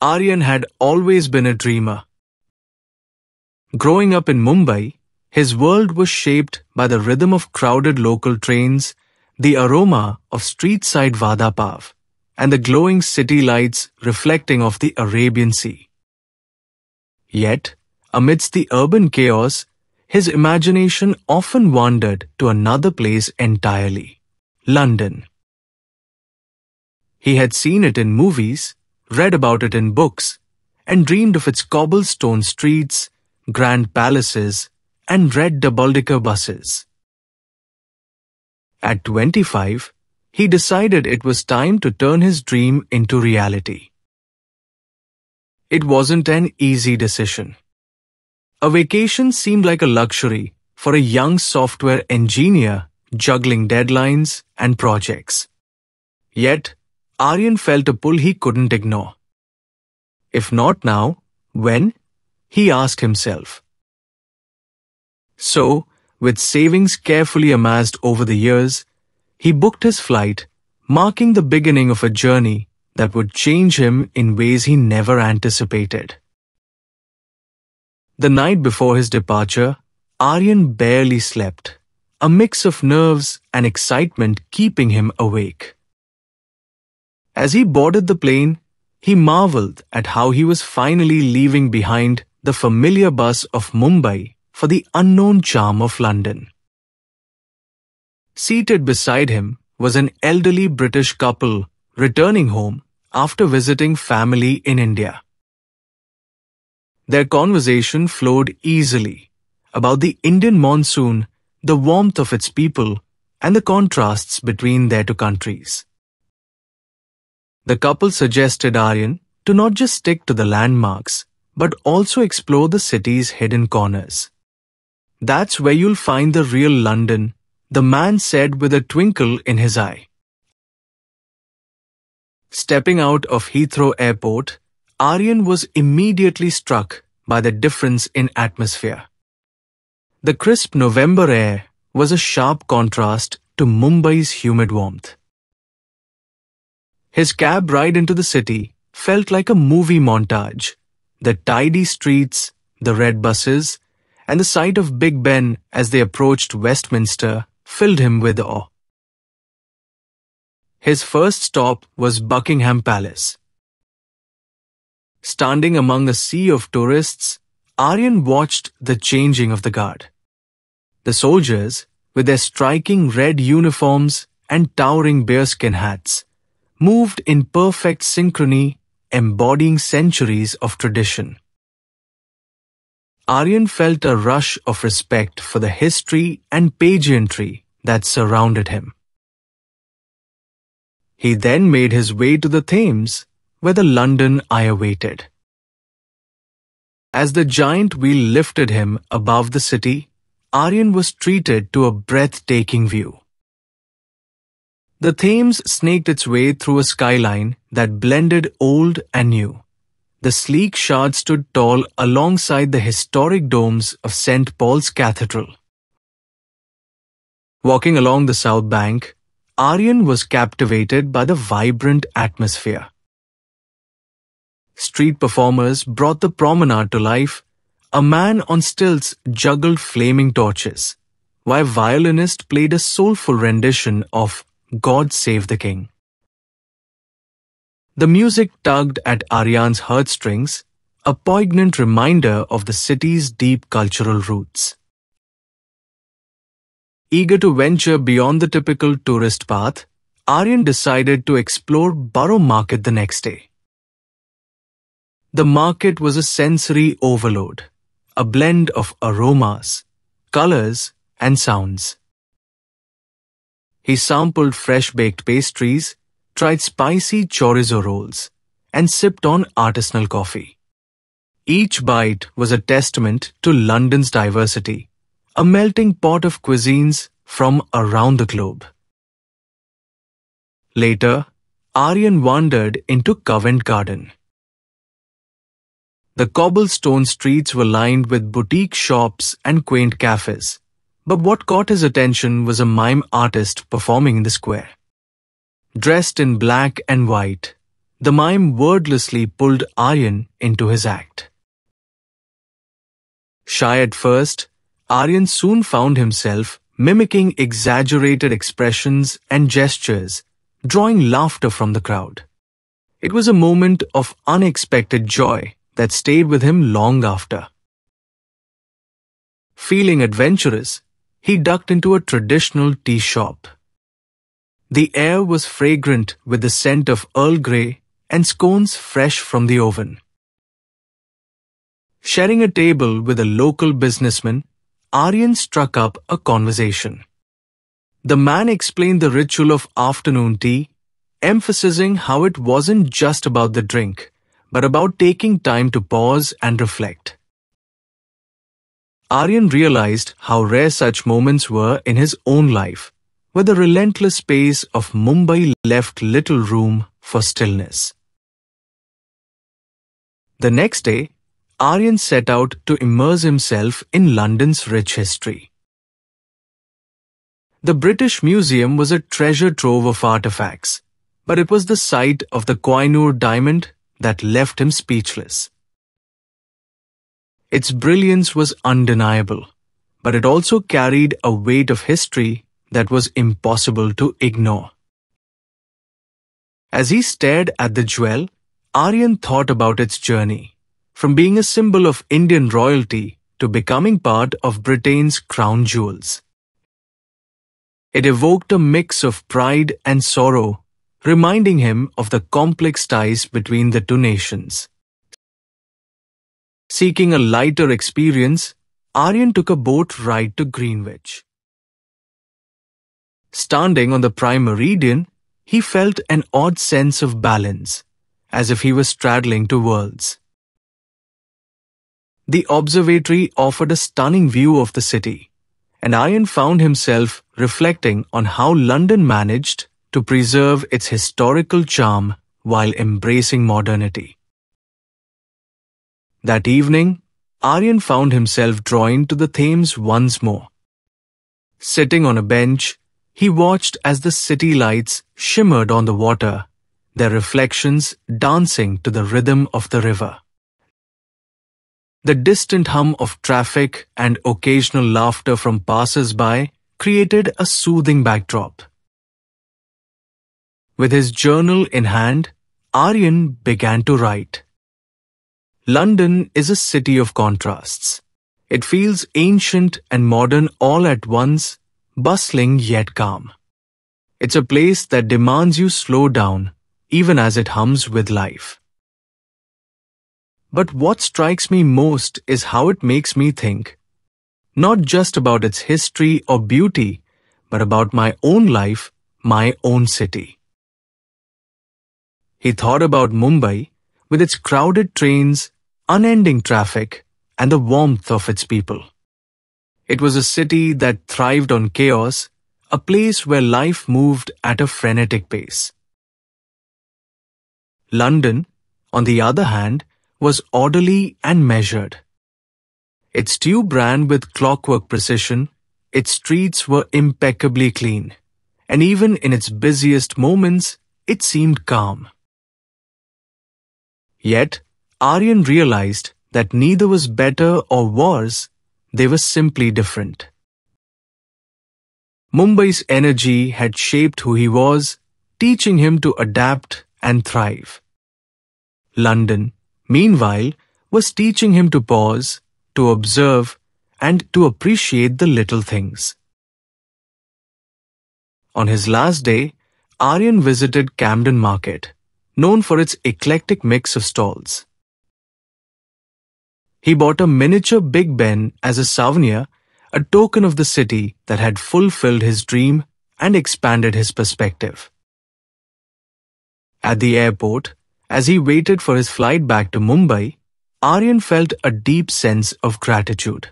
Aryan had always been a dreamer. Growing up in Mumbai, his world was shaped by the rhythm of crowded local trains, the aroma of street-side vada pav, and the glowing city lights reflecting off the Arabian Sea. Yet, amidst the urban chaos, his imagination often wandered to another place entirely, London. He had seen it in movies, read about it in books, and dreamed of its cobblestone streets, grand palaces, and red double-decker buses. At 25, he decided it was time to turn his dream into reality. It wasn't an easy decision. A vacation seemed like a luxury for a young software engineer juggling deadlines and projects. Yet, Aryan felt a pull he couldn't ignore. If not now, when? He asked himself. So, with savings carefully amassed over the years, he booked his flight, marking the beginning of a journey that would change him in ways he never anticipated. The night before his departure, Aryan barely slept, a mix of nerves and excitement keeping him awake. As he boarded the plane, he marveled at how he was finally leaving behind the familiar buzz of Mumbai for the unknown charm of London. Seated beside him was an elderly British couple returning home after visiting family in India. Their conversation flowed easily about the Indian monsoon, the warmth of its people, and the contrasts between their two countries. The couple suggested Aryan to not just stick to the landmarks, but also explore the city's hidden corners. That's where you'll find the real London, the man said with a twinkle in his eye. Stepping out of Heathrow Airport, Aryan was immediately struck by the difference in atmosphere. The crisp November air was a sharp contrast to Mumbai's humid warmth. His cab ride into the city felt like a movie montage. The tidy streets, the red buses, and the sight of Big Ben as they approached Westminster filled him with awe. His first stop was Buckingham Palace. Standing among a sea of tourists, Aryan watched the changing of the guard. The soldiers, with their striking red uniforms and towering bearskin hats, moved in perfect synchrony, embodying centuries of tradition. Aryan felt a rush of respect for the history and pageantry that surrounded him. He then made his way to the Thames, where the London Eye awaited. As the giant wheel lifted him above the city, Aryan was treated to a breathtaking view. The Thames snaked its way through a skyline that blended old and new. The sleek shard stood tall alongside the historic domes of St. Paul's Cathedral. Walking along the south bank, Aryan was captivated by the vibrant atmosphere. Street performers brought the promenade to life. A man on stilts juggled flaming torches, while a violinist played a soulful rendition of God Save the King. The music tugged at Aryan's heartstrings, a poignant reminder of the city's deep cultural roots. Eager to venture beyond the typical tourist path, Aryan decided to explore Borough Market the next day. The market was a sensory overload, a blend of aromas, colors, and sounds. He sampled fresh-baked pastries, tried spicy chorizo rolls, and sipped on artisanal coffee. Each bite was a testament to London's diversity, a melting pot of cuisines from around the globe. Later, Aryan wandered into Covent Garden. The cobblestone streets were lined with boutique shops and quaint cafes, but what caught his attention was a mime artist performing in the square. Dressed in black and white, the mime wordlessly pulled Aryan into his act. Shy at first, Aryan soon found himself mimicking exaggerated expressions and gestures, drawing laughter from the crowd. It was a moment of unexpected joy that stayed with him long after. Feeling adventurous, he ducked into a traditional tea shop. The air was fragrant with the scent of Earl Grey and scones fresh from the oven. Sharing a table with a local businessman, Aryan struck up a conversation. The man explained the ritual of afternoon tea, emphasizing how it wasn't just about the drink, but about taking time to pause and reflect. Aryan realized how rare such moments were in his own life, where the relentless pace of Mumbai left little room for stillness. The next day, Aryan set out to immerse himself in London's rich history. The British Museum was a treasure trove of artifacts, but it was the sight of the Koh-i-Noor diamond that left him speechless. Its brilliance was undeniable, but it also carried a weight of history that was impossible to ignore. As he stared at the jewel, Aryan thought about its journey, from being a symbol of Indian royalty to becoming part of Britain's crown jewels. It evoked a mix of pride and sorrow, reminding him of the complex ties between the two nations. Seeking a lighter experience, Aryan took a boat ride to Greenwich. Standing on the Prime Meridian, he felt an odd sense of balance, as if he was straddling two worlds. The observatory offered a stunning view of the city, and Aryan found himself reflecting on how London managed to preserve its historical charm while embracing modernity. That evening, Aryan found himself drawn to the Thames once more. Sitting on a bench, he watched as the city lights shimmered on the water, their reflections dancing to the rhythm of the river. The distant hum of traffic and occasional laughter from passers-by created a soothing backdrop. With his journal in hand, Aryan began to write. London is a city of contrasts. It feels ancient and modern all at once, bustling yet calm. It's a place that demands you slow down, even as it hums with life. But what strikes me most is how it makes me think, not just about its history or beauty, but about my own life, my own city. He thought about Mumbai with its crowded trains, unending traffic, and the warmth of its people. It was a city that thrived on chaos, a place where life moved at a frenetic pace. London, on the other hand, was orderly and measured. Its tube ran with clockwork precision, its streets were impeccably clean, and even in its busiest moments, it seemed calm. Yet, Aryan realized that neither was better or worse, they were simply different. Mumbai's energy had shaped who he was, teaching him to adapt and thrive. London, meanwhile, was teaching him to pause, to observe, and to appreciate the little things. On his last day, Aryan visited Camden Market, known for its eclectic mix of stalls. He bought a miniature Big Ben as a souvenir, a token of the city that had fulfilled his dream and expanded his perspective. At the airport, as he waited for his flight back to Mumbai, Aryan felt a deep sense of gratitude.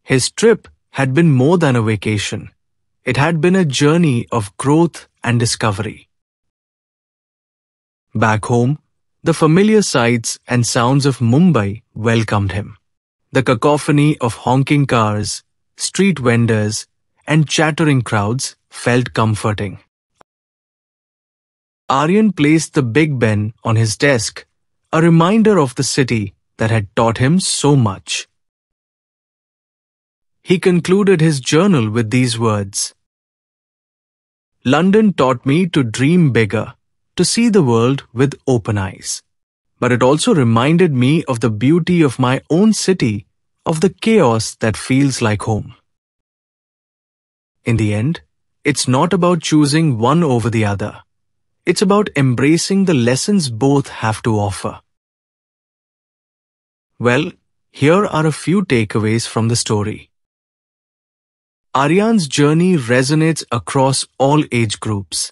His trip had been more than a vacation. It had been a journey of growth and discovery. Back home, the familiar sights and sounds of Mumbai welcomed him. The cacophony of honking cars, street vendors, and chattering crowds felt comforting. Aryan placed the Big Ben on his desk, a reminder of the city that had taught him so much. He concluded his journal with these words: London taught me to dream bigger, to see the world with open eyes. But it also reminded me of the beauty of my own city, of the chaos that feels like home. In the end, it's not about choosing one over the other. It's about embracing the lessons both have to offer. Well, here are a few takeaways from the story. Aryan's journey resonates across all age groups.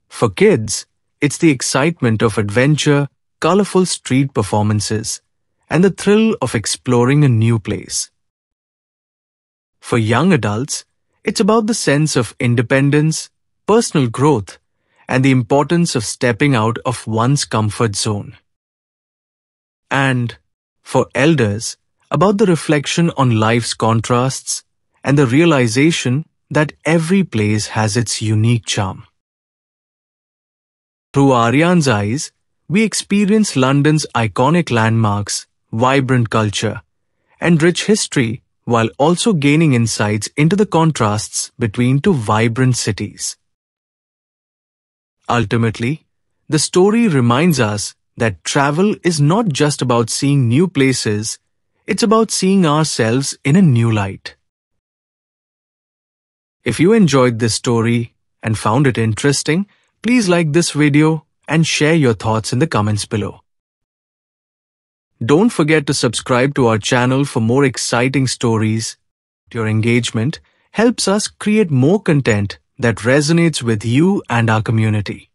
For kids, it's the excitement of adventure, colorful street performances, and the thrill of exploring a new place. For young adults, it's about the sense of independence, personal growth, and the importance of stepping out of one's comfort zone. And for elders, about the reflection on life's contrasts and the realization that every place has its unique charm. Through Aryan's eyes, we experience London's iconic landmarks, vibrant culture, and rich history while also gaining insights into the contrasts between two vibrant cities. Ultimately, the story reminds us that travel is not just about seeing new places, it's about seeing ourselves in a new light. If you enjoyed this story and found it interesting, please like this video and share your thoughts in the comments below. Don't forget to subscribe to our channel for more exciting stories. Your engagement helps us create more content that resonates with you and our community.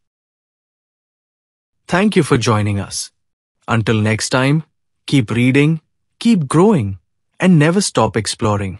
Thank you for joining us. Until next time, keep reading, keep growing, and never stop exploring.